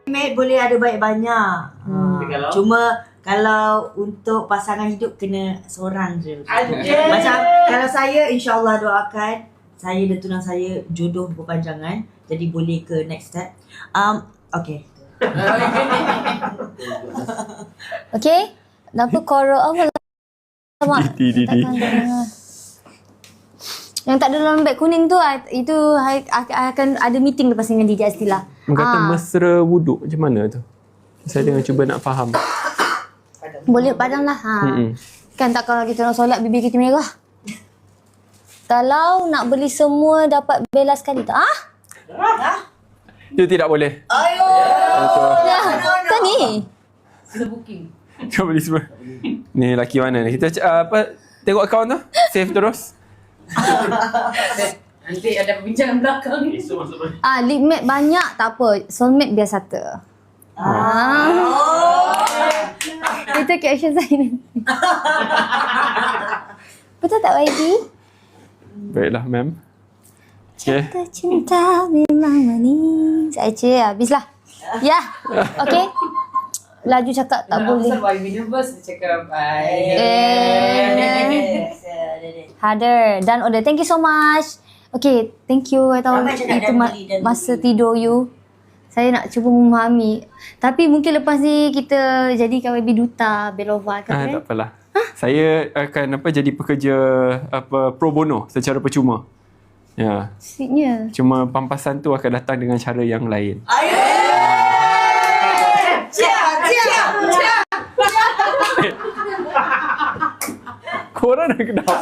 Mate boleh ada banyak-banyak. Cuma kalau untuk pasangan hidup kena seorang je. Macam kalau saya insyaAllah doakan saya dan tunang saya jodoh berpanjangan. Jadi boleh ke next step. Okay. Okay. Kenapa korok apa? Didi. Yang tak ada dalam beg kuning tu, itu akan ada meeting lepas dengan DJ Astila. Kata mesra wuduk macam mana tu? Saya tengah cuba nak faham. Boleh padam lah. Kan tak kalau kita nak solat bibir kita merah. Kalau nak beli semua dapat bela sekali tak? Itu tidak boleh. Kan ni. Ada booking. Kau beli semua. Ni lelaki mana ni? Kita tengok akaun tu. Save terus. Nanti ada perbincangan belakang. Lip mate banyak tak apa. Soulmate biar satu. Itu caption saya nanti. Betul tak YB? Baiklah, ma'am. Okay. Cinta memang manis. Saya habislah. Ya. Okay. Laju cakap tak boleh. Why universe dia cakap Harder. Done order. Thank you so much. Okay. Thank you. I tahu itu masa tidur you. Saya nak cuba memahami. Tapi mungkin lepas ni kita jadikan YB duta Belova kan? Tak apalah. Saya akan jadi pekerja pro bono secara percuma. Ya. Sweetnya. Cuma pampasan tu akan datang dengan cara yang lain. Korang dah kenapa?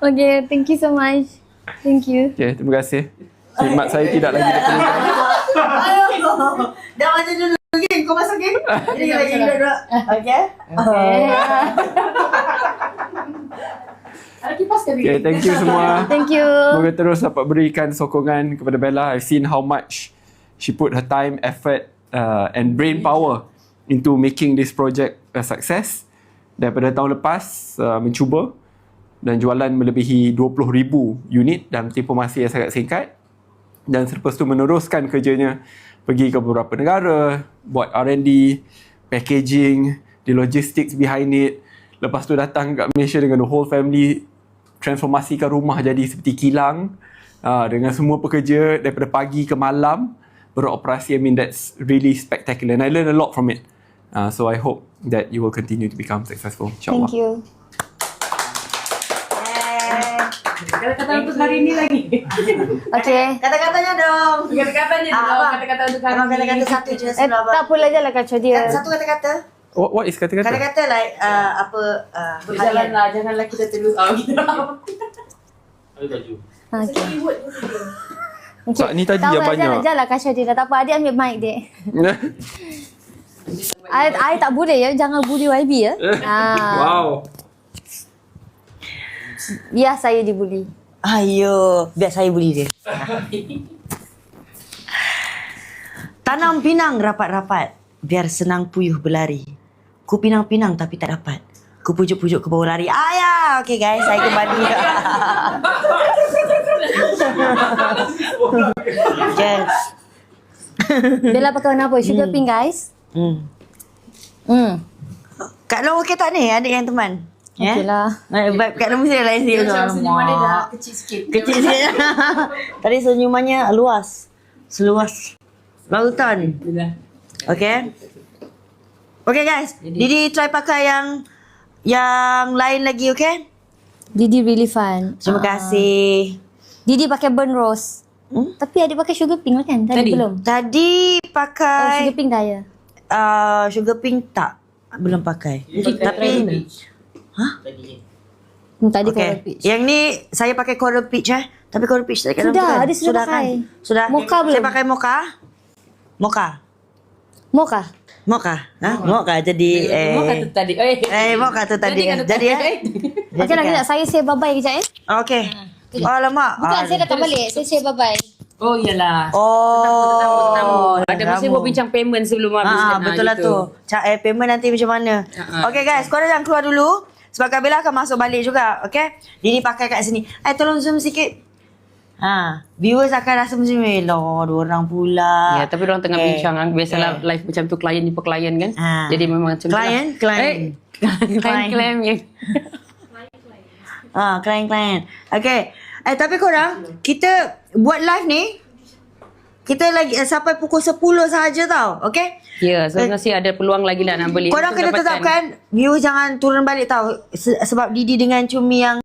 Okay, thank you so much. Thank you. Okay, terima kasih. Khidmat saya tidak lagi diperlukan. Dah macam dulu lagi. Kau masuk ke? Jadi lagi duduk. Okay? Okay, thank you semua. Thank you. Semoga terus dapat berikan sokongan kepada Bella. I've seen how much she put her time, effort and brain power into making this project a success. Daripada tahun lepas mencuba dan jualan melebihi 20,000 unit dalam tempoh masa yang sangat singkat. Dan selepas tu meneruskan kerjanya, pergi ke beberapa negara, buat R&D, packaging, the logistics behind it. Lepas tu datang kat Malaysia dengan the whole family, transformasikan rumah jadi seperti kilang, dengan semua pekerja daripada pagi ke malam beroperasi. I mean, that's really spectacular and I learned a lot from it. So I hope that you will continue to become successful, insyaAllah. Thank you. Kata-kata untuk hari ni lagi. Okay. Kata-katanya dong. Kata-katanya Abang. kata-kata untuk hari Abang ni. kata-kata satu je sebelum abang. Tak apalah je lah kacau dia. Satu kata-kata. What is kata-kata? Kata-kata like Berjalanlah, janganlah kita terus. Okay. Saat ni tadi yang banyak. Janganlah kacau dia dah. Tak apa, adik ambil mic dek. I tak boleh ya. Jangan bully YB ya. Wow. Ya, saya dibuli. Ayo, biar saya bully dia. Tanam pinang rapat-rapat, biar senang puyuh berlari. Ku pinang-pinang tapi tak dapat. Ku pujuk-pujuk ke bawah lari. Ya, okay guys, saya kembali. Yes. Bella pakai warna apa? Sugar pink guys. Kak Long okey tak ni? Adik yang teman? Okey lah. Vibe Kak Long mesti lain sikit. Macam senyuman dia dah kecil sikit. Kecil sikit. Tadi senyumannya luas. Seluas lautan. Okay. Okay guys. Didi try pakai yang lain lagi, okay? Didi really fun. Terima kasih. Didi pakai burn rose. Tapi adik pakai sugar pink lah kan? Tadi belum? Tadi pakai Sugar pink dah ya? sugar pink tak. Belum pakai. Tapi Tadi okay. coral peach. Yang ni saya pakai coral peach Tapi coral peach tak kat dalam tu Sudah, kan? ada sudah pakai. Kan? Sudah. Mocha belum? Saya pakai mocha. Mocha. Mocha? Mocha. Mocha jadi Mocha tu tadi. mocha tu tadi. Jadi Okey lah kejap. Saya say bye-bye kejap Okey. Alamak. Bukan, saya datang balik. Saya say bye-bye. Oh iyalah. Oh. Ada masa buat bincang payment sebelum habis kan. Betul lah tu. Payment nanti macam mana. Okay guys, korang jangan keluar dulu. Sebab Kak Bella akan masuk balik juga. Okay. Dini pakai kat sini. Tolong zoom sikit. Viewers akan rasa macam dua orang pula. Ya, tapi orang tengah bincang kan. Biasalah live macam tu klien jumpa klien kan. Jadi memang macam klien. Klien yang klien. Okay. Tapi korang, kita buat live ni, kita lagi sampai pukul 10 sahaja tau. Okay? ya, so masih ada peluang lagi lah nak beli. Korang kena tetapkan, viewers jangan turun balik tau. Sebab Didi dengan Cumi yang